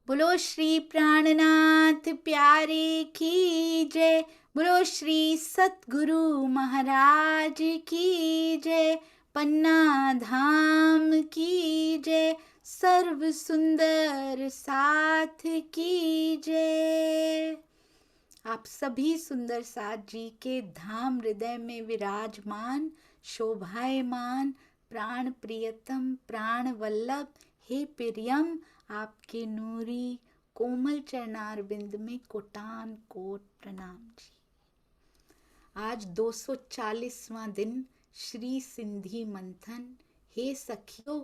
बोलो श्री प्राणनाथ प्यारे की जय। बोलो श्री सतगुरु महाराज की जय। पन्ना धाम की जय। सर्व सुंदर साथ की जय। आप सभी सुंदर साथ जी के धाम हृदय में विराजमान शोभायमान प्राण प्रियतम प्राण वल्लभ हे प्रियम, आपके नूरी कोमल चरणार बिंद में कोटान कोट प्रणाम जी। आज 240वां दिन श्री सिंधी मंथन। हे सखियों,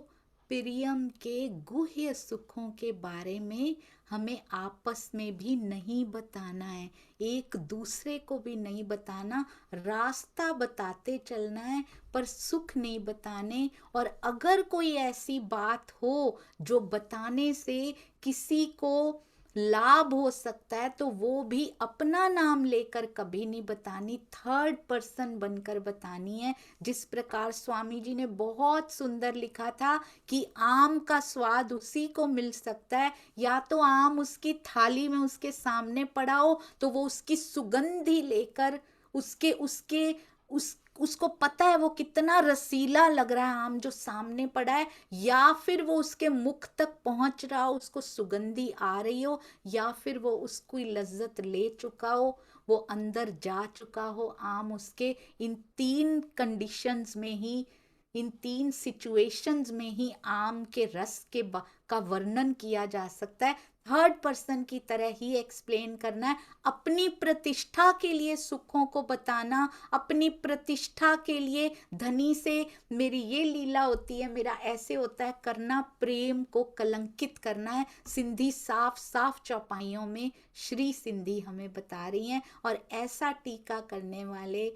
प्रियम के गुह्य सुखों के बारे में हमें आपस में भी नहीं बताना है, एक दूसरे को भी नहीं बताना, रास्ता बताते चलना है पर सुख नहीं बताने। और अगर कोई ऐसी बात हो जो बताने से किसी को लाभ हो सकता है तो वो भी अपना नाम लेकर कभी नहीं बतानी, थर्ड पर्सन बनकर बतानी है। जिस प्रकार स्वामी जी ने बहुत सुंदर लिखा था कि आम का स्वाद उसी को मिल सकता है, या तो आम उसकी थाली में उसके सामने पड़ा हो तो वो उसकी सुगंधी लेकर उसके उसके उस उसको पता है वो कितना रसीला लग रहा है आम जो सामने पड़ा है, या फिर वो उसके मुख तक पहुंच रहा हो, उसको सुगंधी आ रही हो, या फिर वो उसको लज्जत ले चुका हो, वो अंदर जा चुका हो आम उसके। इन तीन कंडीशंस में ही, इन तीन सिचुएशंस में ही आम के रस का वर्णन किया जा सकता है। थर्ड पर्सन की तरह ही एक्सप्लेन करना है। अपनी प्रतिष्ठा के लिए सुखों को बताना, अपनी प्रतिष्ठा के लिए धनी से मेरी ये लीला होती है, मेरा ऐसे होता है करना, प्रेम को कलंकित करना है। सिंधी साफ साफ चौपाइयों में श्री सिंधी हमें बता रही हैं। और ऐसा टीका करने वाले,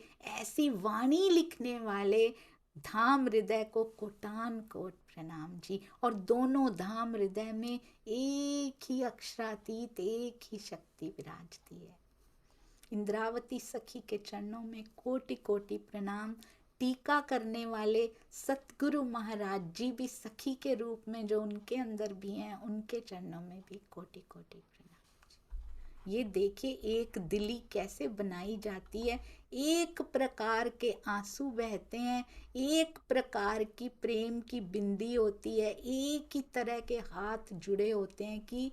ऐसी वाणी लिखने वाले धाम हृदय को कोटान कोट प्रणाम जी। और दोनों धाम हृदय में एक ही अक्षरातीत, एक ही शक्ति विराजती है। इंद्रावती सखी के चरणों में कोटि कोटि प्रणाम। टीका करने वाले सतगुरु महाराज जी भी सखी के रूप में जो उनके अंदर भी हैं, उनके चरणों में भी कोटि कोटि प्रणाम। ये देखिए एक दिली कैसे बनाई जाती है, एक प्रकार के आंसू बहते हैं, एक प्रकार की प्रेम की बिंदी होती है, एक ही तरह के हाथ जुड़े होते हैं कि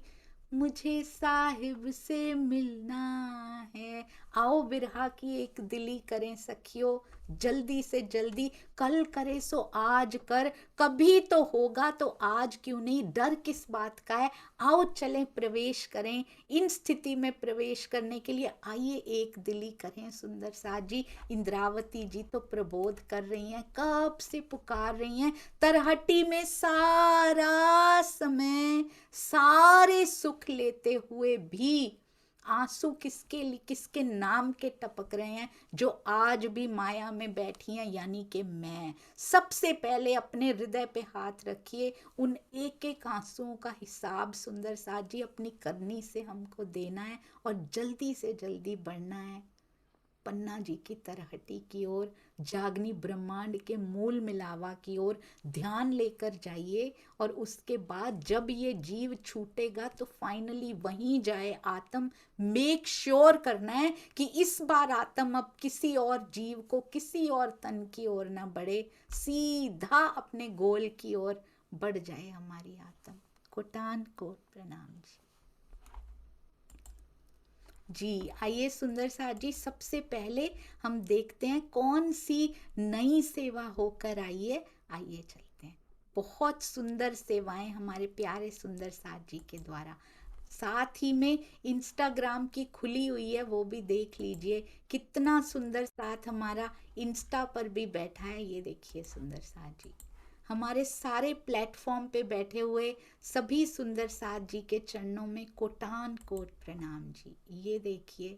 मुझे साहिब से मिलना है। आओ बिरहा की एक दिली करें सखियों, जल्दी से जल्दी, कल करे सो आज कर, कभी तो होगा तो आज क्यों नहीं, डर किस बात का है। आओ चलें प्रवेश करें, इन स्थिति में प्रवेश करने के लिए आइए एक दिली करें। सुंदर साथ जी, इंद्रावती जी तो प्रबोध कर रही हैं, कब से पुकार रही हैं, तरहटी में सारा समय सारे सुख लेते हुए भी आंसू किसके लिए, किसके नाम के टपक रहे हैं, जो आज भी माया में बैठी हैं, यानी कि मैं। सबसे पहले अपने हृदय पे हाथ रखिए, उन एक एक आंसुओं का हिसाब सुंदर साथ जी अपनी करनी से हमको देना है और जल्दी से जल्दी बढ़ना है पन्ना जी की तरहटी की ओर, जागनी ब्रह्मांड के मूल मिलावा की ओर ध्यान लेकर जाइए। और उसके बाद जब ये जीव छूटेगा तो फाइनली वहीं जाए आत्म। मेक श्योर करना है कि इस बार आत्म अब किसी और जीव को, किसी और तन की ओर ना बढ़े, सीधा अपने गोल की ओर बढ़ जाए हमारी आत्म। कोटान कोट प्रणाम जी। जी आइए सुंदर साथ जी, सबसे पहले हम देखते हैं कौन सी नई सेवा होकर आई है। आइए चलते हैं। बहुत सुंदर सेवाएं हमारे प्यारे सुंदर साथ जी के द्वारा, साथ ही में इंस्टाग्राम की खुली हुई है, वो भी देख लीजिए। कितना सुंदर साथ हमारा इंस्टा पर भी बैठा है, ये देखिए सुंदर साथ जी। हमारे सारे प्लेटफॉर्म पे बैठे हुए सभी सुंदर साथ जी के चरणों में कोटान कोट प्रणाम जी। ये देखिए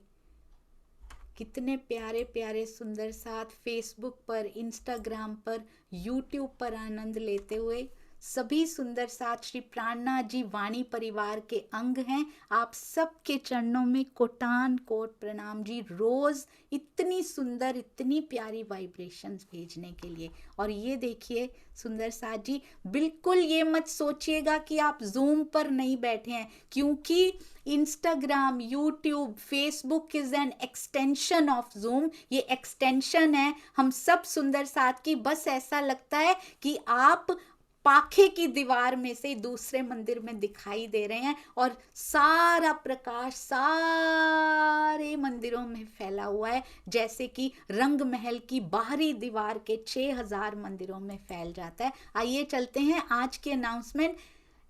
कितने प्यारे प्यारे सुंदर साथ फेसबुक पर, इंस्टाग्राम पर, यूट्यूब पर आनंद लेते हुए सभी सुंदर साथ श्री प्राणनाथ जी वाणी परिवार के अंग हैं। आप सबके चरणों में कोटान कोट प्रणाम जी, रोज इतनी सुंदर इतनी प्यारी वाइब्रेशंस भेजने के लिए। और ये देखिए सुंदर साथ जी, बिल्कुल ये मत सोचिएगा कि आप जूम पर नहीं बैठे हैं, क्योंकि Instagram, YouTube, Facebook is an extension of zoom. ये एक्सटेंशन है हम सब सुंदर साथ की। बस ऐसा लगता है कि आप पाखे की दीवार में से दूसरे मंदिर में दिखाई दे रहे हैं और सारा प्रकाश सारे मंदिरों में फैला हुआ है, जैसे कि रंग महल की बाहरी दीवार के 6000 मंदिरों में फैल जाता है। आइए चलते हैं आज के अनाउंसमेंट।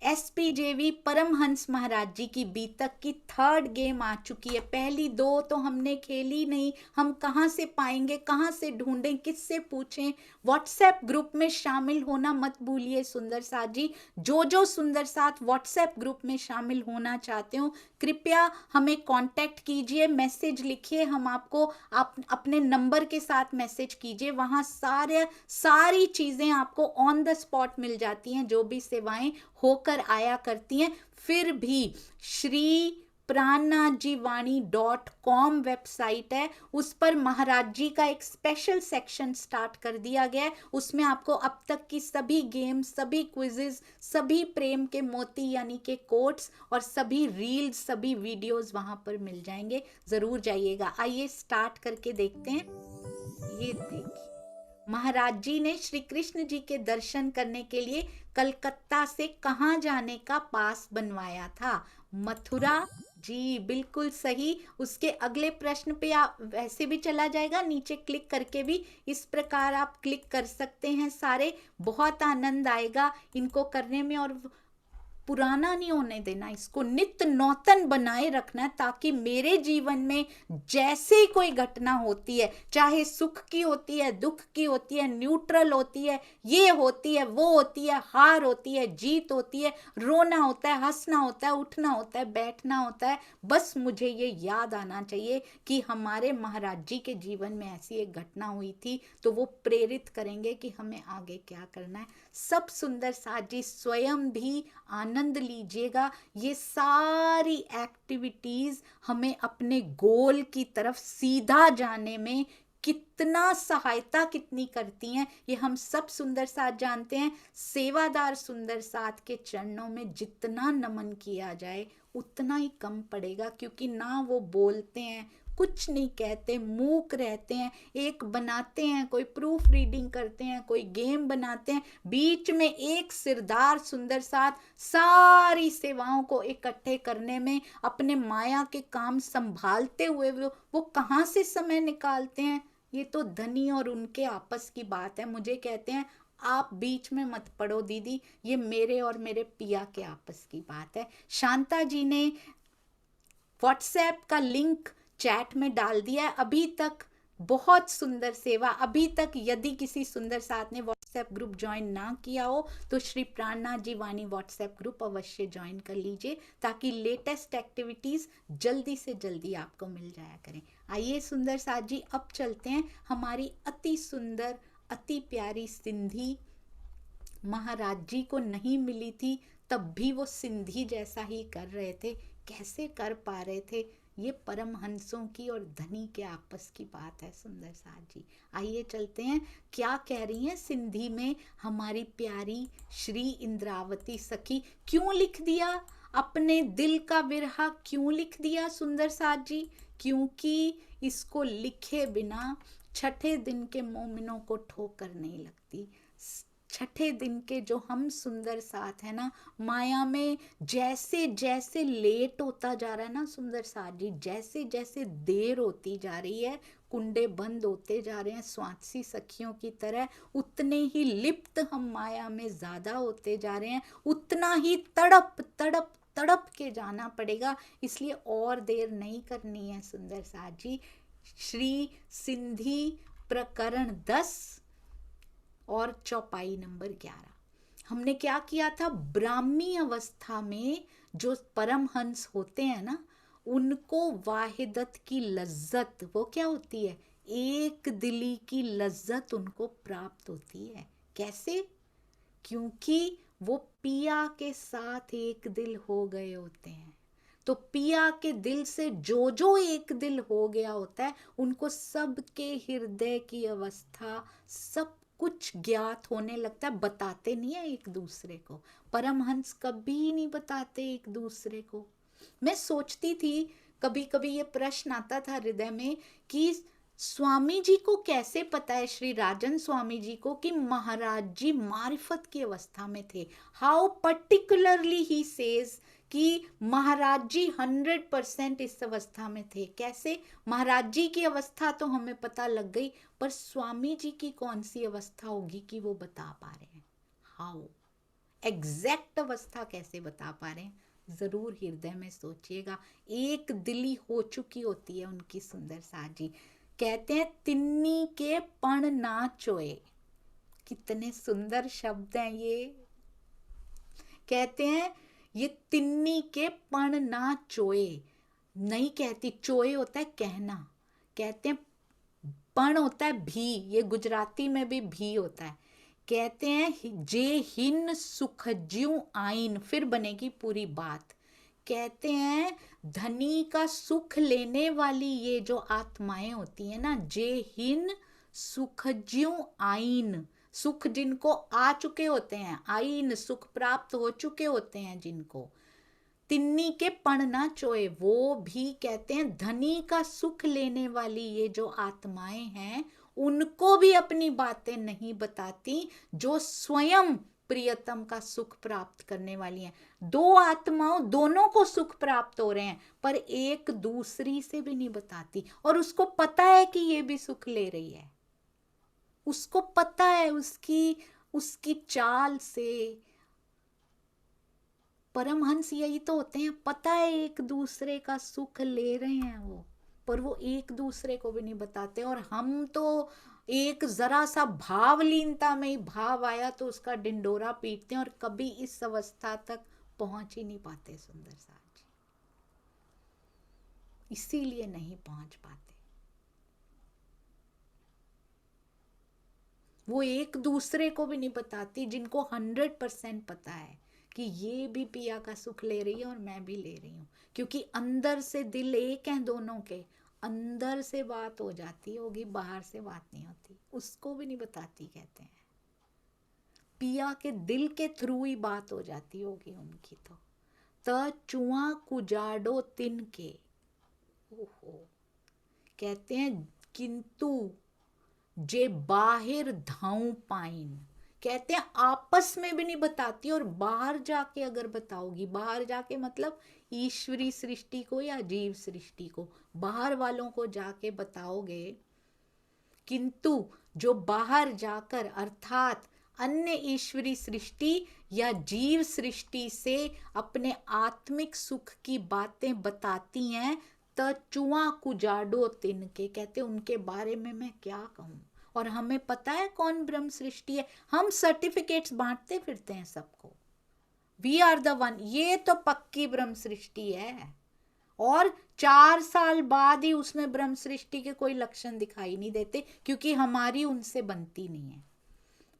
एसपीजेवी परमहंस महाराज जी की बीतक की 3rd गेम आ चुकी है। पहली 2 तो हमने खेली नहीं, हम कहाँ से पाएंगे, कहाँ से ढूंढें, किससे पूछें। व्हाट्सएप ग्रुप में शामिल होना मत भूलिए सुंदर साथ जी। जो सुंदर साथ व्हाट्सएप ग्रुप में शामिल होना चाहते हो, कृपया हमें कांटेक्ट कीजिए, मैसेज लिखिए, हम आपको अपने नंबर के साथ मैसेज कीजिए। वहाँ सारी चीज़ें आपको ऑन द स्पॉट मिल जाती हैं, जो भी सेवाएं होकर आया करती हैं। फिर भी श्री प्राणनाथजीवाणी.com वेबसाइट है, उस पर महाराज जी का एक स्पेशल सेक्शन स्टार्ट कर दिया गया है। उसमें आपको अब तक की सभी गेम, सभी क्विजेस, सभी प्रेम के मोती यानी के कोट्स और सभी रील्स, सभी वीडियोस वहां पर मिल जाएंगे। जरूर जाइएगा। आइए स्टार्ट करके देखते हैं। ये देखिए, महाराज जी ने श्री कृष्ण जी के दर्शन करने के लिए कलकत्ता से कहाँ जाने का पास बनवाया था? मथुरा। जी बिल्कुल सही। उसके अगले प्रश्न पे आप वैसे भी चला जाएगा, नीचे क्लिक करके भी इस प्रकार आप क्लिक कर सकते हैं। सारे बहुत आनंद आएगा इनको करने में, और पुराना नहीं होने देना, इसको नित्य नौतन बनाए रखना है, ताकि मेरे जीवन में जैसे ही कोई घटना होती है, चाहे सुख की होती है, दुख की होती है, न्यूट्रल होती है, ये होती है, वो होती है, हार होती है, जीत होती है, रोना होता है, हंसना होता है, उठना होता है, बैठना होता है, बस मुझे ये याद आना चाहिए कि हमारे महाराज जी के जीवन में ऐसी एक घटना हुई थी, तो वो प्रेरित करेंगे कि हमें आगे क्या करना है। सब सुंदर साथ जी स्वयं भी आनंद लीजिएगा। ये सारी एक्टिविटीज हमें अपने गोल की तरफ सीधा जाने में कितना सहायता कितनी करती हैं, ये हम सब सुंदर साथ जानते हैं। सेवादार सुंदर साथ के चरणों में जितना नमन किया जाए उतना ही कम पड़ेगा, क्योंकि ना वो बोलते हैं, कुछ नहीं कहते, मूक रहते हैं। एक बनाते हैं, कोई प्रूफ रीडिंग करते हैं, कोई गेम बनाते हैं, बीच में एक सिरदार सुंदर साथ सारी सेवाओं को इकट्ठे करने में, अपने माया के काम संभालते हुए वो कहाँ से समय निकालते हैं? ये तो धनी और उनके आपस की बात है। मुझे कहते हैं आप बीच में मत पड़ो दीदी, ये मेरे और मेरे पिया के आपस की बात है। शांता जी ने व्हाट्सएप का लिंक चैट में डाल दिया है। अभी तक बहुत सुंदर सेवा। अभी तक यदि किसी सुंदर साथ ने व्हाट्सएप ग्रुप ज्वाइन ना किया हो तो श्री प्राणनाथ जी वाणी व्हाट्सएप ग्रुप अवश्य ज्वाइन कर लीजिए, ताकि लेटेस्ट एक्टिविटीज जल्दी से जल्दी आपको मिल जाया करें। आइए सुंदर साथ जी, अब चलते हैं हमारी अति सुंदर अति प्यारी सिंधी। महाराज जी को नहीं मिली थी तब भी वो सिंधी जैसा ही कर रहे थे। कैसे कर पा रहे थे? ये परमहंसों की और धनी के आपस की बात है सुंदर साथ जी। आइए चलते हैं, क्या कह रही हैं सिंधी में हमारी प्यारी श्री इंद्रावती सखी। क्यों लिख दिया अपने दिल का बिरहा, क्यों लिख दिया सुंदर साथ जी? क्योंकि इसको लिखे बिना छठे दिन के मोमिनों को ठोकर नहीं लगती। छठे दिन के जो हम सुंदर साथ है ना, माया में जैसे जैसे लेट होता जा रहा है ना सुंदर साथ जी, जैसे जैसे देर होती जा रही है, कुंडे बंद होते जा रहे हैं स्वात्सी सखियों की तरह, उतने ही लिप्त हम माया में ज्यादा होते जा रहे हैं, उतना ही तड़प तड़प तड़प के जाना पड़ेगा। इसलिए और देर नहीं करनी है सुंदर साथ जी। श्री सिंधी प्रकरण 10 और चौपाई नंबर 11 हमने क्या किया था? ब्राह्मी अवस्था में जो परमहंस होते हैं ना, उनको वाहिदत की लज्जत, वो क्या होती है? एक दिली की लज्जत उनको प्राप्त होती है। कैसे? क्योंकि वो पिया के साथ एक दिल हो गए होते हैं। तो पिया के दिल से जो जो एक दिल हो गया होता है, उनको सबके हृदय की अवस्था सब कुछ ज्ञात होने लगता है। बताते नहीं है एक दूसरे को, परमहंस कभी नहीं बताते एक दूसरे को। मैं सोचती थी, कभी कभी ये प्रश्न आता था हृदय में कि स्वामी जी को कैसे पता है, श्री राजन स्वामी जी को, कि महाराज जी मारिफत की अवस्था में थे। हाउ पर्टिकुलरली ही सेज कि महाराज जी 100% इस अवस्था में थे। कैसे? महाराज जी की अवस्था तो हमें पता लग गई, पर स्वामी जी की कौन सी अवस्था होगी कि वो बता पा रहे हैं? हाउ एग्जैक्ट अवस्था कैसे बता पा रहे हैं? जरूर हृदय में सोचिएगा। एक दिली हो चुकी होती है उनकी सुंदर साजी। कहते हैं तिन्नी के पण ना चोए। कितने सुंदर शब्द हैं ये। कहते हैं ये तिन्नी के पण ना चोए, नहीं कहती, चोए होता है कहना, कहते हैं पण होता है भी, ये गुजराती में भी होता है। कहते हैं जे हिन सुखज्यू आइन, फिर बनेगी पूरी बात। कहते हैं धनी का सुख लेने वाली ये जो आत्माएं होती है ना, जे हिन सुखज्यू आइन, सुख जिनको आ चुके होते हैं, आइन सुख प्राप्त हो चुके होते हैं जिनको, तिन्नी के पण ना चोए, वो भी कहते हैं धनी का सुख लेने वाली ये जो आत्माएं हैं, उनको भी अपनी बातें नहीं बताती, जो स्वयं प्रियतम का सुख प्राप्त करने वाली हैं। दो आत्माओं, दोनों को सुख प्राप्त हो रहे हैं, पर एक दूसरी से भी नहीं बताती। और उसको पता है कि ये भी सुख ले रही है, उसको पता है, उसकी चाल से। परमहंस यही तो होते हैं, पता है एक दूसरे का सुख ले रहे हैं वो, पर वो एक दूसरे को भी नहीं बताते। और हम तो एक जरा सा भावलीनता में ही भाव आया तो उसका डिंडोरा पीटते हैं, और कभी इस अवस्था तक पहुंच ही नहीं पाते सुंदर साहब जी। इसीलिए नहीं पहुंच पाते। वो एक दूसरे को भी नहीं बताती, जिनको 100% पता है कि ये भी पिया का सुख ले रही है और मैं भी ले रही हूँ, क्योंकि अंदर से दिल एक है दोनों के, अंदर से बात हो जाती होगी, बाहर से बात नहीं होती, उसको भी नहीं बताती। कहते हैं पिया के दिल के थ्रू ही बात हो जाती होगी उनकी। तो त चुआ कुजाडो तिन के, ओहो, कहते हैं किंतु जे बाहिर धाऊ पाइन, कहते हैं आपस में भी नहीं बताती, और बाहर जाके अगर बताओगी, बाहर जाके मतलब ईश्वरी सृष्टि को या जीव सृष्टि को, बाहर वालों को जाके बताओगे, किंतु जो बाहर जाकर अर्थात अन्य ईश्वरी सृष्टि या जीव सृष्टि से अपने आत्मिक सुख की बातें बताती हैं, त चुआ कुजाडो तिनके, कहते उनके बारे में मैं क्या कहूँ। और हमें पता है कौन ब्रह्म सृष्टि है, हम सर्टिफिकेट्स बांटते फिरते हैं सबको, वी आर द वन, ये तो पक्की ब्रह्म सृष्टि है। और 4 साल बाद ही उसमें ब्रह्म सृष्टि के कोई लक्षण दिखाई नहीं देते, क्योंकि हमारी उनसे बनती नहीं है।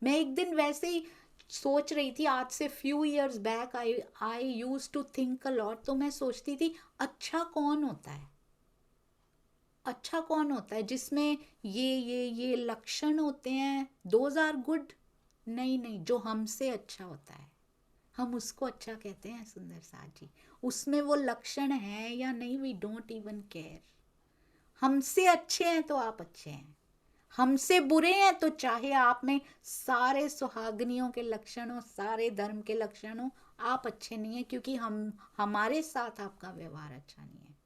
मैं एक दिन वैसे ही सोच रही थी, आज से few years back I used to think a lot. तो मैं सोचती थी अच्छा कौन होता है, अच्छा कौन होता है जिसमें ये लक्षण होते हैं, दोज आर गुड। नहीं नहीं, जो हमसे अच्छा होता है हम उसको अच्छा कहते हैं सुंदर साथ जी। उसमें वो लक्षण है या नहीं, वी डोंट इवन केयर। हमसे अच्छे हैं तो आप अच्छे हैं, हमसे बुरे हैं तो चाहे आप में सारे सुहागनियों के लक्षण हो, सारे धर्म के लक्षण हो, आप अच्छे नहीं है, क्योंकि हमारे साथ आपका व्यवहार अच्छा नहीं है।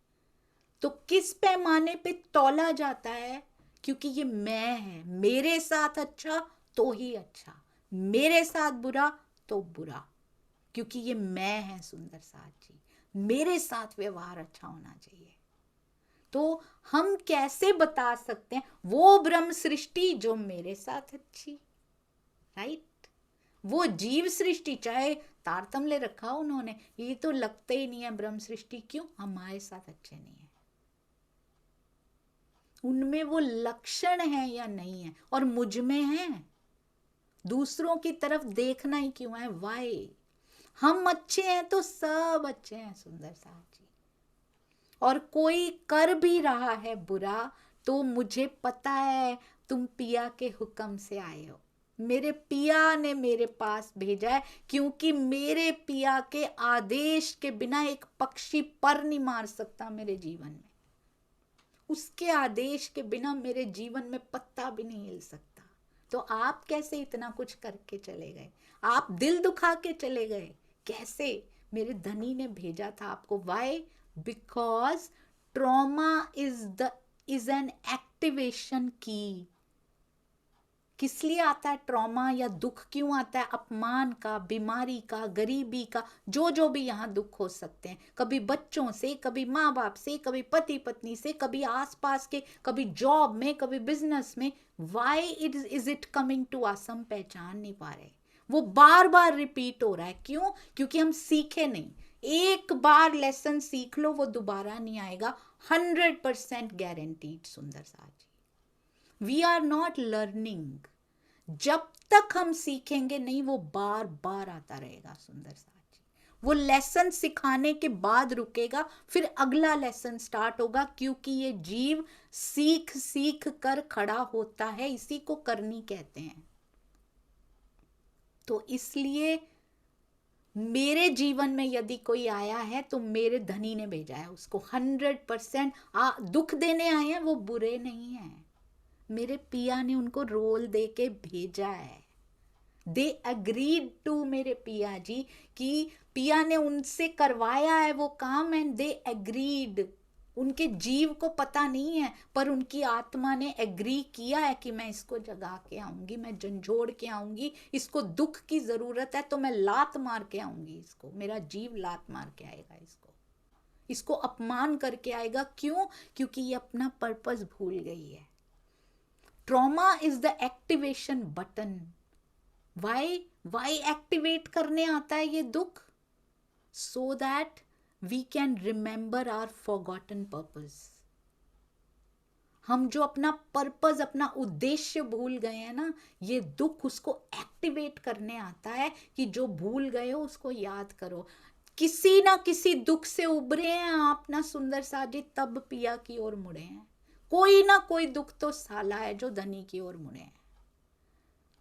तो किस पैमाने पे तौला जाता है? क्योंकि ये मैं है, मेरे साथ अच्छा तो ही अच्छा, मेरे साथ बुरा तो बुरा, क्योंकि ये मैं है सुंदर साथ जी, मेरे साथ व्यवहार अच्छा होना चाहिए। तो हम कैसे बता सकते हैं वो ब्रह्म सृष्टि जो मेरे साथ अच्छी, राइट? वो जीव सृष्टि, चाहे तारतम्य रखा उन्होंने, ये तो लगते ही नहीं है ब्रह्म सृष्टि, क्यों? हमारे साथ अच्छे नहीं है, उनमें वो लक्षण है या नहीं है, और मुझ में है दूसरों की तरफ देखना ही क्यों है? वाई? हम अच्छे हैं तो सब अच्छे हैं सुंदर साहब जी। और कोई कर भी रहा है बुरा तो मुझे पता है तुम पिया के हुक्म से आए हो, मेरे पिया ने मेरे पास भेजा है, क्योंकि मेरे पिया के आदेश के बिना एक पक्षी पर नहीं मार सकता मेरे जीवन में, उसके आदेश के बिना मेरे जीवन में पत्ता भी नहीं हिल सकता। तो आप कैसे इतना कुछ करके चले गए? आप दिल दुखा के चले गए कैसे? मेरे धनी ने भेजा था आपको। Why? Because trauma is an activation की। किस लिए आता है ट्रॉमा या दुख क्यों आता है? अपमान का, बीमारी का, गरीबी का, जो भी यहाँ दुख हो सकते हैं, कभी बच्चों से, कभी माँ बाप से, कभी पति पत्नी से, कभी आसपास के, कभी जॉब में, कभी बिजनेस में। Why is it coming to us? हम पहचान नहीं पा रहे, वो बार बार रिपीट हो रहा है। क्यों? क्योंकि हम सीखे नहीं। एक बार लेसन सीख लो वो दोबारा नहीं आएगा, 100% गारंटीड सुंदर साथ जी। We are not learning. जब तक हम सीखेंगे नहीं वो बार बार आता रहेगा सुंदर साथ जी। वो लेसन सिखाने के बाद रुकेगा, फिर अगला लेसन स्टार्ट होगा, क्योंकि ये जीव सीख सीख कर खड़ा होता है, इसी को करनी कहते हैं। तो इसलिए मेरे जीवन में यदि कोई आया है तो मेरे धनी ने भेजा है उसको। 100% दुख देने आए हैं, वो बुरे नहीं हैं, मेरे पिया ने उनको रोल दे के भेजा है। दे अग्रीड टू, मेरे पिया जी, कि पिया ने उनसे करवाया है वो काम, एंड दे अग्रीड। उनके जीव को पता नहीं है, पर उनकी आत्मा ने एग्री किया है कि मैं इसको जगा के आऊंगी, मैं झंझोड़ के आऊंगी, इसको दुख की जरूरत है तो मैं लात मार के आऊंगी, इसको मेरा जीव लात मार के आएगा, इसको अपमान करके आएगा। क्यों? क्योंकि ये अपना पर्पस भूल गई है। Trauma is the activation button. Why activate करने आता है ये दुख? So that we can remember our forgotten purpose. हम जो अपना पर्पस, अपना उद्देश्य भूल गए हैं ना, ये दुख उसको एक्टिवेट करने आता है कि जो भूल गए हो उसको याद करो। किसी ना किसी दुख से उभरे हैं आप ना सुंदर साजी, तब पिया की ओर मुड़े हैं। कोई ना कोई दुख तो साला है जो धनी की ओर मुड़े हैं।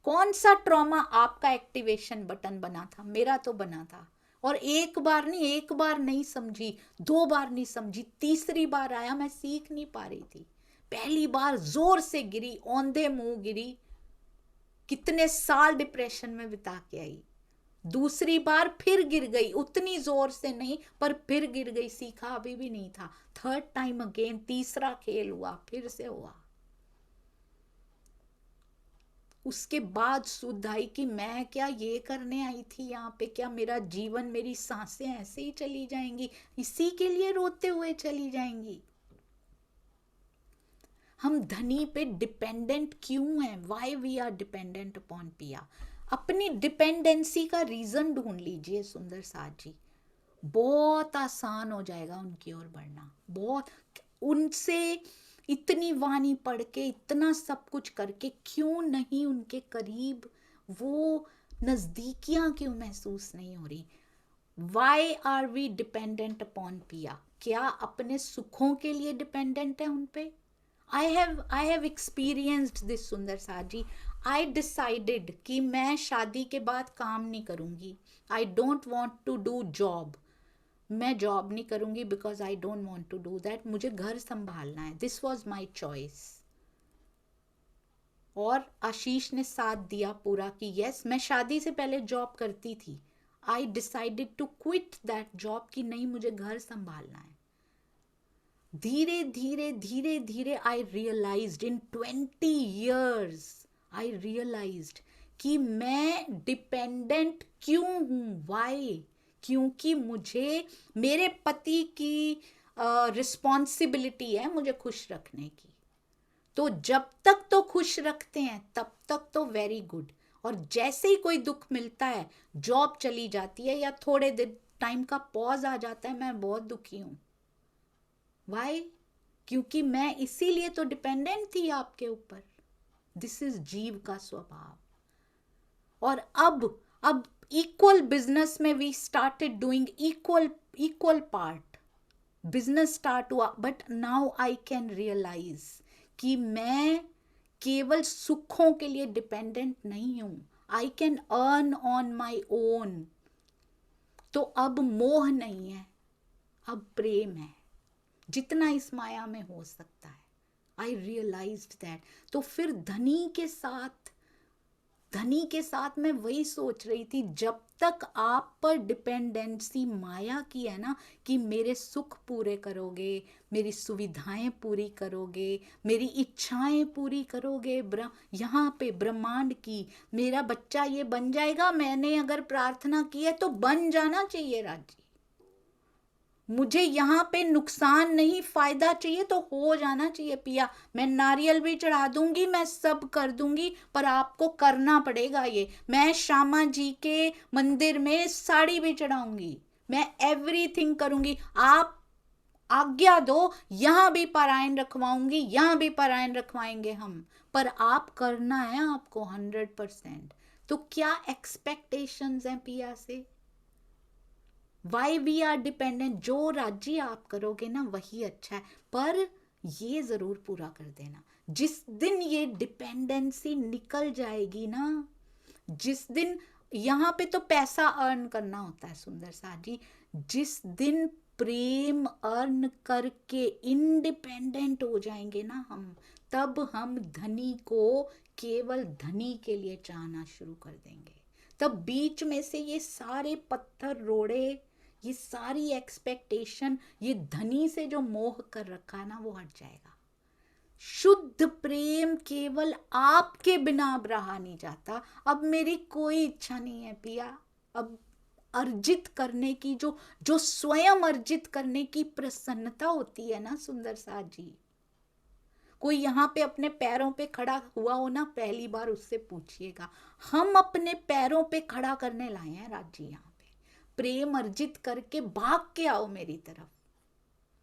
कौन सा ट्रॉमा आपका एक्टिवेशन बटन बना था? मेरा तो बना था। और एक बार नहीं समझी, 2 बार नहीं समझी, तीसरी बार आया, मैं सीख नहीं पा रही थी। पहली बार जोर से गिरी, औंधे मुंह गिरी, कितने साल डिप्रेशन में बिता के आई। दूसरी बार फिर गिर गई, उतनी जोर से नहीं पर फिर गिर गई, सीखा अभी भी नहीं था। थर्ड टाइम अगेन, तीसरा खेल हुआ, फिर से हुआ। उसके बाद सुध आई कि मैं क्या ये करने आई थी यहाँ पे? क्या मेरा जीवन, मेरी सांसें ऐसे ही चली जाएंगी? इसी के लिए रोते हुए चली जाएंगी? हम धनी पे डिपेंडेंट क्यों हैं? Why we are dependent upon पिया? अपनी डिपेंडेंसी का रीजन ढूंढ लीजिए सुंदर साथ जी, बहुत आसान हो जाएगा उनकी ओर बढ़ना। बहुत, उनसे इतनी वाणी पढ़ के, इतना सब कुछ करके, क्यों नहीं उनके करीब वो नजदीकियां क्यों महसूस नहीं हो रही? Why are we dependent upon पिया? क्या अपने सुखों के लिए डिपेंडेंट है उन पे? I have experienced this सुंदर साथ जी। I decided कि मैं शादी के बाद काम नहीं करूंगी। I don't want to do job। मैं जॉब नहीं करूंगी because I don't want to do that। मुझे घर संभालना है। This was my choice। और आशीष ने साथ दिया पूरा कि यस, मैं शादी से पहले जॉब करती थी। I decided to quit that job कि नहीं, मुझे घर संभालना है। धीरे धीरे धीरे धीरे आई रियलाइज्ड, इन 20 years आई रियलाइज्ड कि मैं डिपेंडेंट क्यों हूँ। वाई? क्योंकि मुझे मेरे पति की रिस्पॉन्सिबिलिटी है मुझे खुश रखने की। तो जब तक तो खुश रखते हैं तब तक तो वेरी गुड, और जैसे ही कोई दुख मिलता है, जॉब चली जाती है या थोड़े दिन टाइम का पॉज आ जाता है, मैं बहुत दुखी हूँ। वाई? क्योंकि मैं इसीलिए तो डिपेंडेंट थी आपके ऊपर। दिस इज जीव का स्वभाव। और अब इक्वल बिजनेस में we started doing equal part, business start हुआ, but now I can realise कि मैं केवल सुखों के लिए डिपेंडेंट नहीं हूं, I can earn on my own. तो अब मोह नहीं है, अब प्रेम है, जितना इस माया में हो सकता है। आई रियलाइज्ड दैट। तो फिर धनी के साथ मैं वही सोच रही थी, जब तक आप पर डिपेंडेंसी माया की है ना, कि मेरे सुख पूरे करोगे, मेरी सुविधाएं पूरी करोगे, मेरी इच्छाएं पूरी करोगे, यहाँ पे ब्रह्मांड की, मेरा बच्चा ये बन जाएगा, मैंने अगर प्रार्थना की है तो बन जाना चाहिए राजी, मुझे यहाँ पे नुकसान नहीं फायदा चाहिए तो हो जाना चाहिए पिया, मैं नारियल भी चढ़ा दूंगी, मैं सब कर दूंगी, पर आपको करना पड़ेगा ये। मैं श्यामा जी के मंदिर में साड़ी भी चढ़ाऊंगी, मैं एवरीथिंग करूंगी, आप आज्ञा दो, यहाँ भी पारायण रखवाऊंगी, यहाँ भी पारायण रखवाएंगे हम, पर आप करना है आपको 100%। तो क्या एक्सपेक्टेशंस हैं पिया से? Why we are dependent? जो राज्य आप करोगे ना वही अच्छा है, पर ये जरूर पूरा कर देना। जिस दिन ये डिपेंडेंसी निकल जाएगी ना, जिस दिन, यहाँ पे तो पैसा अर्न करना होता है सुंदर सा जी, जिस दिन प्रेम अर्न करके इंडिपेंडेंट हो जाएंगे ना हम, तब हम धनी को केवल धनी के लिए चाहना शुरू कर देंगे। तब बीच में से ये सारे पत्थर रोड़े, ये सारी एक्सपेक्टेशन, ये धनी से जो मोह कर रखा है ना, वो हट जाएगा। शुद्ध प्रेम केवल आपके बिना अब रहा नहीं जाता। अब मेरी कोई इच्छा नहीं है पिया, अब अर्जित करने की, जो स्वयं अर्जित करने की प्रसन्नता होती है ना सुंदर साथ जी, कोई यहाँ पे अपने पैरों पे खड़ा हुआ हो ना, पहली बार उससे पूछिएगा, हम अपने पैरों पे खड़ा करने लाए हैं राजी, यहाँ पे प्रेम अर्जित करके भाग के आओ मेरी तरफ,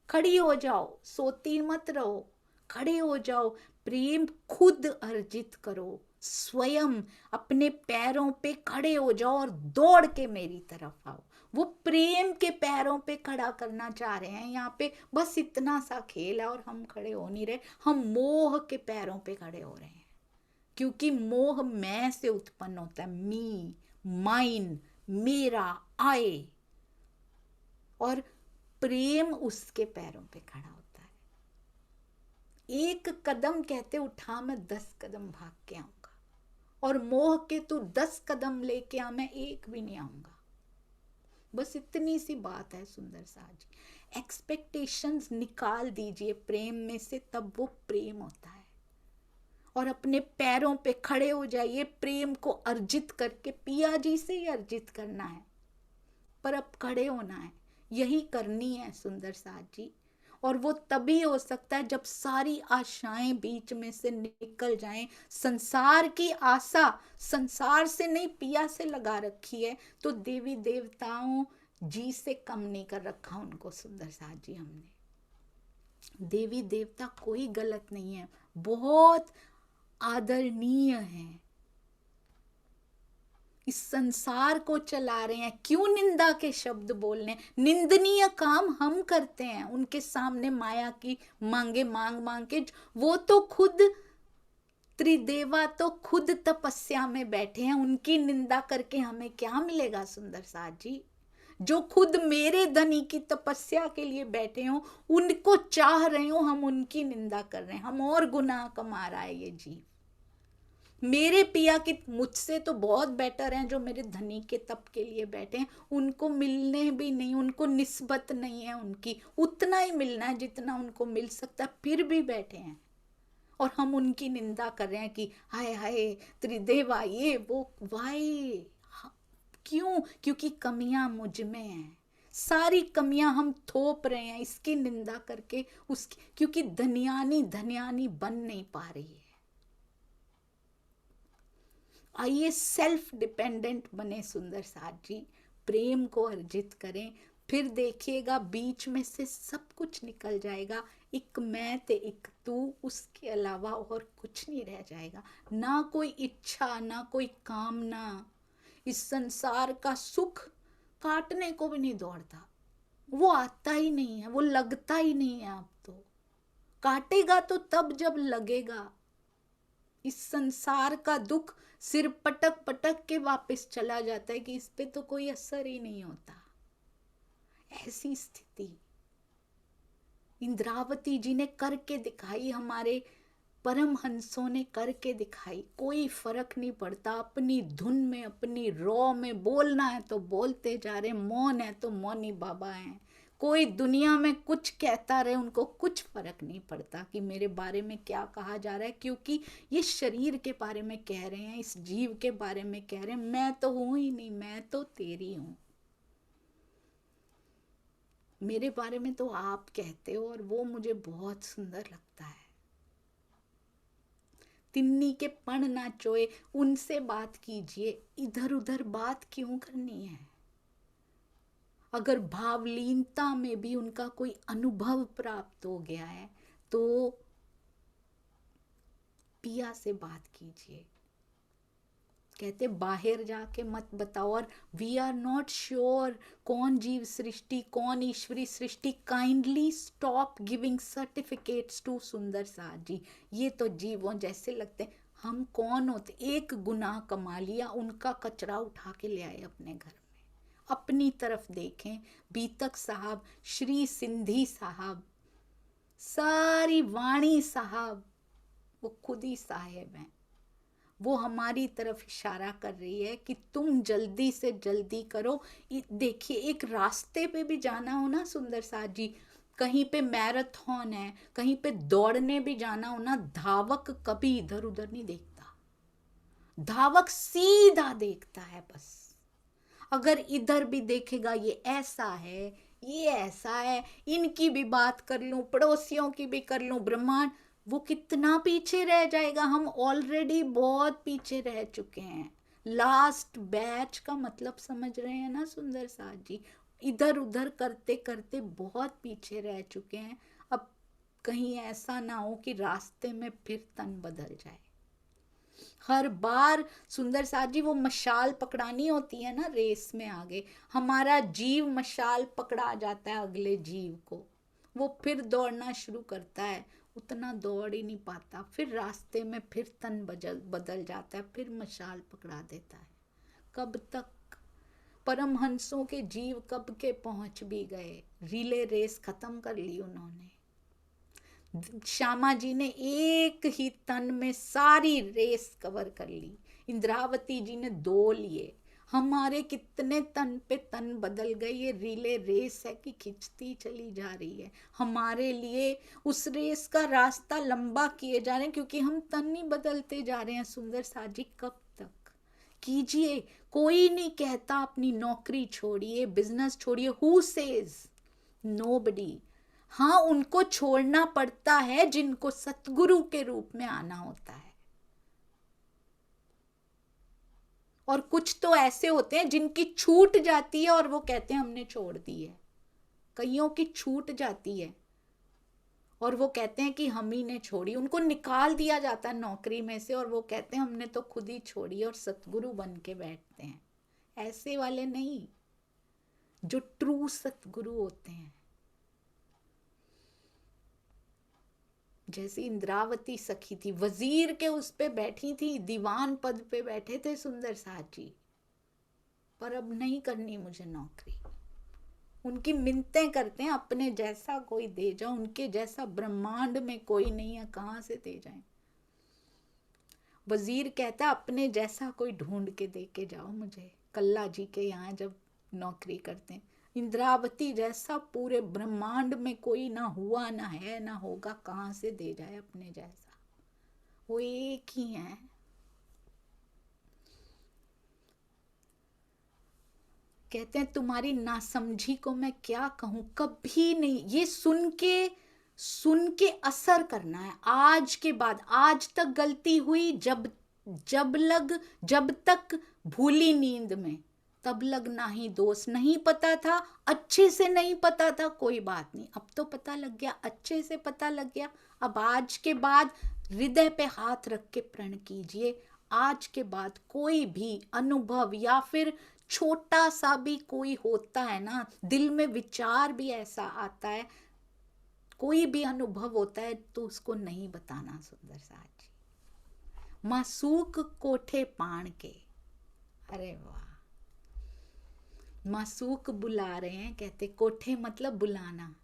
खड़ी हो जाओ, सोती मत रहो, खड़े हो जाओ, प्रेम खुद अर्जित करो, स्वयं अपने पैरों पे खड़े हो जाओ और दौड़ के मेरी तरफ आओ। वो प्रेम के पैरों पे खड़ा करना चाह रहे हैं यहाँ पे, बस इतना सा खेल है, और हम खड़े हो नहीं रहे, हम मोह के पैरों पे खड़े हो रहे हैं, क्योंकि मोह मैं से उत्पन्न होता है, मी, माइन, मेरा, आए, और प्रेम उसके पैरों पे खड़ा होता है। एक कदम कहते उठा, मैं 10 कदम भाग के आऊंगा, और मोह के तू 10 कदम लेके आ, मैं एक भी नहीं आऊंगा। बस इतनी सी बात है सुंदर साज। एक्सपेक्टेशंस निकाल दीजिए प्रेम में से, तब वो प्रेम होता है। और अपने पैरों पे खड़े हो जाइए, प्रेम को अर्जित करके, पिया जी से ही अर्जित करना है, पर अब खड़े होना है, यही करनी है सुंदर साथ जी। और वो तभी हो सकता है जब सारी आशाएं बीच में से निकल जाएं। संसार की आशा संसार से नहीं, पिया से लगा रखी है, तो देवी देवताओं जी से कम नहीं कर रखा उनको सुंदर साथ जी हमने। देवी देवता कोई गलत नहीं है, बहुत आदरणीय है, इस संसार को चला रहे हैं, क्यों निंदा के शब्द बोलने? निंदनीय काम हम करते हैं उनके सामने, माया की मांगे मांग मांग के। वो तो खुद त्रिदेवा तो खुद तपस्या में बैठे हैं, उनकी निंदा करके हमें क्या मिलेगा सुंदर साथ जी? जो खुद मेरे धनी की तपस्या के लिए बैठे हो, उनको चाह रहे हो, हम उनकी निंदा कर रहे हैं, हम और गुनाह कमा रहा है ये जीव। मेरे पिया की मुझसे तो बहुत बेटर हैं जो मेरे धनी के तप के लिए बैठे हैं, उनको मिलने भी नहीं, उनको निस्बत नहीं है, उनकी उतना ही मिलना है जितना उनको मिल सकता है, फिर भी बैठे हैं, और हम उनकी निंदा कर रहे हैं कि हाय हाय त्रिदेवा ये वो। वाई क्यों? क्योंकि कमियां मुझ में हैं, सारी कमियां हम थोप रहे हैं इसकी निंदा करके, उसकी, क्योंकि धन्यानी बन नहीं पा रही है। आइए सेल्फ डिपेंडेंट बने सुंदर साथ जी, प्रेम को अर्जित करें, फिर देखिएगा बीच में से सब कुछ निकल जाएगा, एक मैं ते एक तू, उसके अलावा और कुछ नहीं रह जाएगा। ना कोई इच्छा, ना कोई कामना। इस संसार का सुख काटने को भी नहीं दौड़ता, वो आता ही नहीं है, वो लगता ही नहीं है। अब तो काटेगा तो तब जब लगेगा। इस संसार का दुख सिर पटक पटक के वापस चला जाता है कि इस पे तो कोई असर ही नहीं होता। ऐसी स्थिति इंद्रावती जी ने करके दिखाई, हमारे परमहंसों ने करके दिखाई। कोई फर्क नहीं पड़ता, अपनी धुन में, अपनी रॉ में बोलना है तो बोलते जा रहे, मौन है तो मौनी बाबा हैं। कोई दुनिया में कुछ कहता रहे, उनको कुछ फर्क नहीं पड़ता कि मेरे बारे में क्या कहा जा रहा है, क्योंकि ये शरीर के बारे में कह रहे हैं, इस जीव के बारे में कह रहे हैं। मैं तो हूं ही नहीं, मैं तो तेरी हूं। मेरे बारे में तो आप कहते हो और वो मुझे बहुत सुंदर लगता है। तिन्नी के पण ना चोए, उनसे बात कीजिए, इधर उधर बात क्यों करनी है। अगर भावलीनता में भी उनका कोई अनुभव प्राप्त हो गया है तो पिया से बात कीजिए। कहते बाहर जाके मत बताओ। और वी आर नॉट श्योर कौन जीव सृष्टि, कौन ईश्वरी सृष्टि। Kindly stop giving certificates to Sundar साथ जी। ये तो जीवों जैसे लगते हैं। हम कौन होते, एक गुनाह कमा लिया, उनका कचरा उठा के ले आए अपने घर में। अपनी तरफ देखें, बीतक साहब, श्री सिंधी साहब, सारी वाणी साहब, वो खुद ही साहेब हैं। वो हमारी तरफ इशारा कर रही है कि तुम जल्दी से जल्दी करो। देखिए, एक रास्ते पे भी जाना हो ना सुंदर साथ जी, कहीं पे मैराथन है, कहीं पे दौड़ने भी जाना हो ना, धावक कभी इधर उधर नहीं देखता। धावक सीधा देखता है बस। अगर इधर भी देखेगा ये ऐसा है, ये ऐसा है, इनकी भी बात कर लूं, पड़ोसियों की भी कर लूं, ब्रह्मांड, वो कितना पीछे रह जाएगा। हम ऑलरेडी बहुत पीछे रह चुके हैं। लास्ट बैच का मतलब समझ रहे हैं ना सुंदर साथ जी। इधर उधर करते करते बहुत पीछे रह चुके हैं। अब कहीं ऐसा ना हो कि रास्ते में फिर तन बदल जाए। हर बार सुंदर साथ जी वो मशाल पकड़ानी होती है ना रेस में आगे, हमारा जीव मशाल पकड़ा जाता है अगले जीव को, वो फिर दौड़ना शुरू करता है, उतना दौड़ ही नहीं पाता, फिर रास्ते में फिर तन बदल जाता है, फिर मशाल पकड़ा देता है। कब तक? परमहंसों के जीव कब के पहुंच भी गए, रिले रेस खत्म कर ली उन्होंने। श्यामा जी ने एक ही तन में सारी रेस कवर कर ली, इंद्रावती जी ने 2 लिए। हमारे कितने तन पे तन बदल गए। ये रिले रेस है कि खिंचती चली जा रही है। हमारे लिए उस रेस का रास्ता लंबा किए जा रहे हैं, क्योंकि हम तन ही बदलते जा रहे हैं। सुंदर साथ जी कब तक कीजिए। कोई नहीं कहता अपनी नौकरी छोड़िए, बिजनेस छोड़िए। Who says? नोबडी। हाँ, उनको छोड़ना पड़ता है जिनको सतगुरु के रूप में आना होता है। और कुछ तो ऐसे होते हैं जिनकी छूट जाती है और वो कहते हैं हमने छोड़ दी है। कईयों की छूट जाती है और वो कहते हैं कि हम ही ने छोड़ी। उनको निकाल दिया जाता है नौकरी में से और वो कहते हैं हमने तो खुद ही छोड़ी, और सतगुरु बन के बैठते हैं। ऐसे वाले नहीं, जो ट्रू सतगुरु होते हैं। जैसी इंद्रावती सखी थी, वजीर के उस पे बैठी थी, दीवान पद पे बैठे थे सुंदर साथ जी, पर अब नहीं करनी मुझे नौकरी। उनकी मिन्नतें करते हैं, अपने जैसा कोई दे जाओ, उनके जैसा ब्रह्मांड में कोई नहीं है, कहां से दे जाएं। वजीर कहता है अपने जैसा कोई ढूंढ के दे के जाओ मुझे। कल्ला जी के यहाँ जब नौकरी करते हैं, इंद्रावती जैसा पूरे ब्रह्मांड में कोई ना हुआ, ना है, ना होगा, कहां से दे जाए अपने जैसा। वो एक ही है। कहते हैं तुम्हारी नासमझी को मैं क्या कहूं, कभी नहीं। ये सुन के असर करना है। आज के बाद, आज तक गलती हुई, जब तक भूली नींद में, तब लगना ही दोष। नहीं पता था, अच्छे से नहीं पता था, कोई बात नहीं, अब तो पता लग गया, अच्छे से पता लग गया। अब आज के बाद हृदय पे हाथ रख के प्रण कीजिए, आज के बाद कोई भी अनुभव या फिर छोटा सा भी कोई होता है ना, दिल में विचार भी ऐसा आता है, कोई भी अनुभव होता है तो उसको नहीं बताना। सुंदर साथ जी, मासूक कोठे पाण के, अरे वाह, मासूक बुला रहे हैं, कहते कोठे मतलब बुलाना।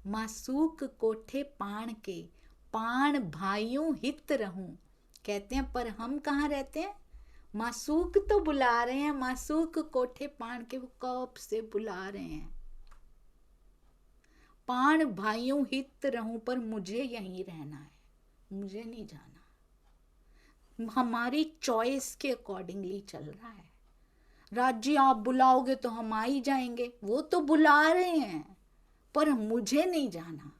मासूक कोठे पाण के, पाण भाइयों हित रहूं, कहते हैं पर हम कहाँ रहते हैं। मासूक तो बुला रहे हैं, मासूक कोठे पाण के, वो कब से बुला रहे हैं। पाण भाइयों हित रहूं, पर मुझे यहीं रहना है, मुझे नहीं जाना। हमारी चॉइस के अकॉर्डिंगली चल रहा है। राज्य आप बुलाओगे तो हम आ ही जाएंगे, वो तो बुला रहे हैं पर मुझे नहीं जाना,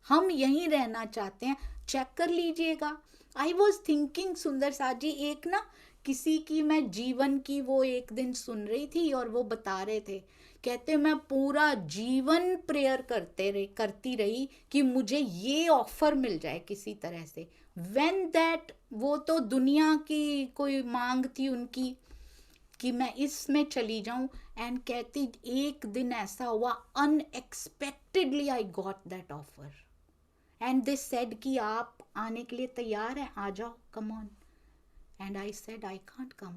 हम यहीं रहना चाहते हैं। चेक कर लीजिएगा। आई वॉज थिंकिंग सुंदर साथ जी, एक ना किसी की मैं जीवन की वो एक दिन सुन रही थी और वो बता रहे थे, कहते मैं पूरा जीवन प्रेयर करती रही कि मुझे ये ऑफर मिल जाए किसी तरह से। व्हेन दैट, वो तो दुनिया की कोई मांग थी उनकी कि मैं इसमें चली जाऊं, एंड कहती एक दिन ऐसा हुआ, unexpectedly I got that offer and they said कि आप आने के लिए तैयार हैं, आ जाओ, come on. And I said I can't कम,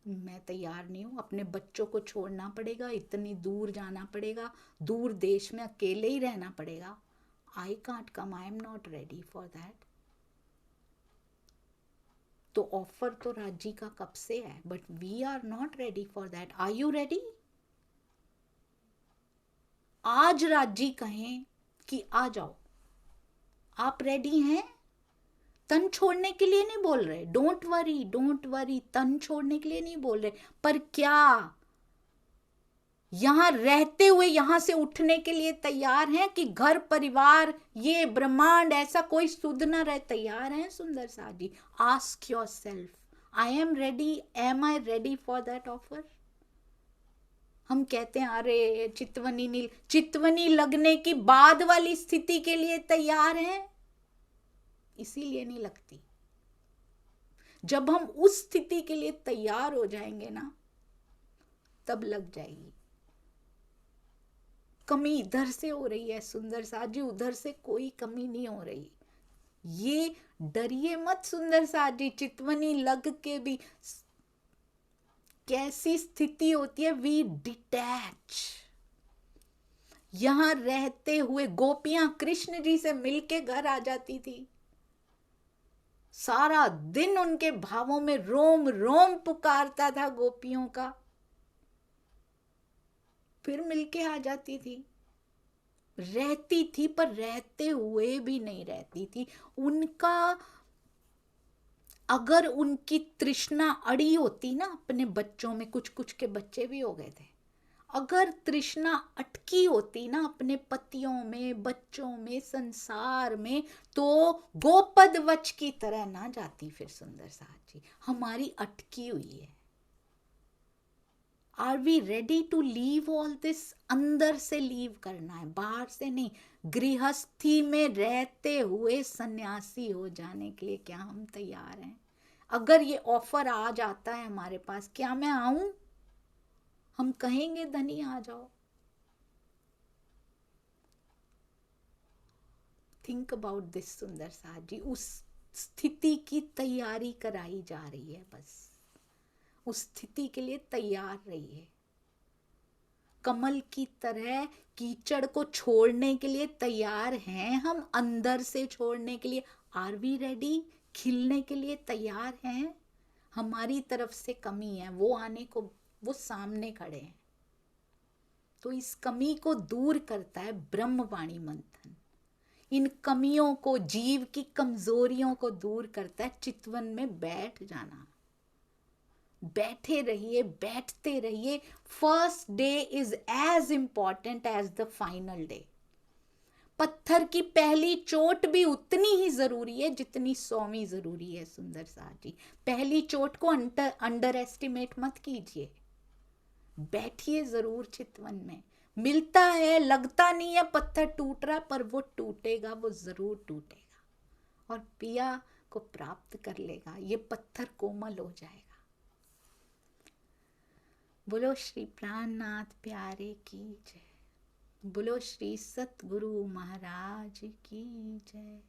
मैं तैयार नहीं हूँ, अपने बच्चों को छोड़ना पड़ेगा, इतनी दूर जाना पड़ेगा, दूर देश में अकेले ही रहना पड़ेगा, I can't come, I am not ready for that. तो ऑफर तो राजी का कब से है, but we are not ready for that. Are you ready? आज राजी कहें कि आ जाओ, आप रेडी हैं? तन छोड़ने के लिए नहीं बोल रहे, डोंट वरी, डोंट वरी, तन छोड़ने के लिए नहीं बोल रहे, पर क्या यहां रहते हुए यहां से उठने के लिए तैयार हैं कि घर परिवार ये ब्रह्मांड ऐसा कोई सुध ना रहे, तैयार हैं? सुंदर साथ ji, ask yourself, I am ready, am I ready for that offer? हम कहते हैं अरे चितवनी नील, चितवनी लगने की बाद वाली स्थिति के लिए तैयार हैं, इसीलिए नहीं लगती। जब हम उस स्थिति के लिए तैयार हो जाएंगे ना, तब लग जाएगी। कमी इधर से हो रही है सुंदर साथ जी, उधर से कोई कमी नहीं हो रही, ये डरिए मत सुंदर साथ जी। चितवनी लग के भी कैसी स्थिति होती है, वी डिटैच। यहां रहते हुए गोपियां कृष्ण जी से मिलके घर आ जाती थी, सारा दिन उनके भावों में रोम रोम पुकारता था गोपियों का, फिर मिलके आ जाती थी। रहती थी पर रहते हुए भी नहीं रहती थी। उनका, अगर उनकी तृष्णा अड़ी होती ना अपने बच्चों में, कुछ कुछ के बच्चे भी हो गए थे, अगर तृष्णा अटकी होती ना अपने पतियों में, बच्चों में, संसार में, तो गोपद वच की तरह ना जाती फिर। सुंदर साथ जी, हमारी अटकी हुई है। Are we ready to leave all this? अंदर से लीव करना है, बाहर से नहीं। गृहस्थी में रहते हुए सन्यासी हो जाने के लिए क्या हम तैयार हैं? अगर ये ऑफर आ जाता है हमारे पास, क्या मैं आऊं? हम कहेंगे धनी आ जाओ। थिंक अबाउट दिस सुंदर साथ जी, उस स्थिति की तैयारी कराई जा रही है, बस उस स्थिति के लिए तैयार रहिए। कमल की तरह कीचड़ को छोड़ने के लिए तैयार हैं हम, अंदर से छोड़ने के लिए। Are we ready? खिलने के लिए तैयार हैं? हमारी तरफ से कमी है, वो आने को, वो सामने खड़े हैं। तो इस कमी को दूर करता है ब्रह्मवाणी मंथन। इन कमियों को, जीव की कमजोरियों को दूर करता है चितवन में बैठ जाना। बैठे रहिए, बैठते रहिए। First day is as important as the final day. पत्थर की पहली चोट भी उतनी ही जरूरी है जितनी 100वीं जरूरी है। सुंदर साथ जी, पहली चोट को अंडर एस्टिमेट मत कीजिए। बैठिए जरूर चितवन में। मिलता है, लगता नहीं है पत्थर टूट रहा, पर वो टूटेगा, वो जरूर टूटेगा और पिया को प्राप्त कर लेगा। ये पत्थर कोमल हो जाएगा। बोलो श्री प्राणनाथ प्यारे की जय। बोलो श्री सतगुरु महाराज की जय।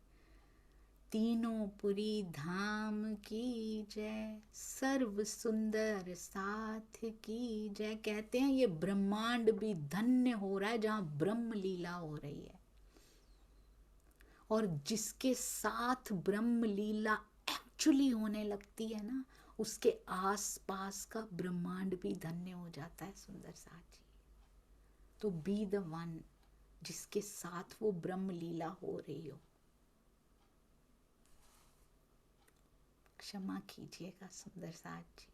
तीनों पुरी धाम की जय। सर्व सुंदर साथ की जय। कहते हैं ये ब्रह्मांड भी धन्य हो रहा है जहां ब्रह्म लीला हो रही है, और जिसके साथ ब्रह्म लीला एक्चुअली होने लगती है ना, उसके आस पास का ब्रह्मांड भी धन्य हो जाता है। सुंदर साथ जी, तो बी द वन जिसके साथ वो ब्रह्म लीला हो रही हो। क्षमा कीजिएगा सुंदर साथ जी।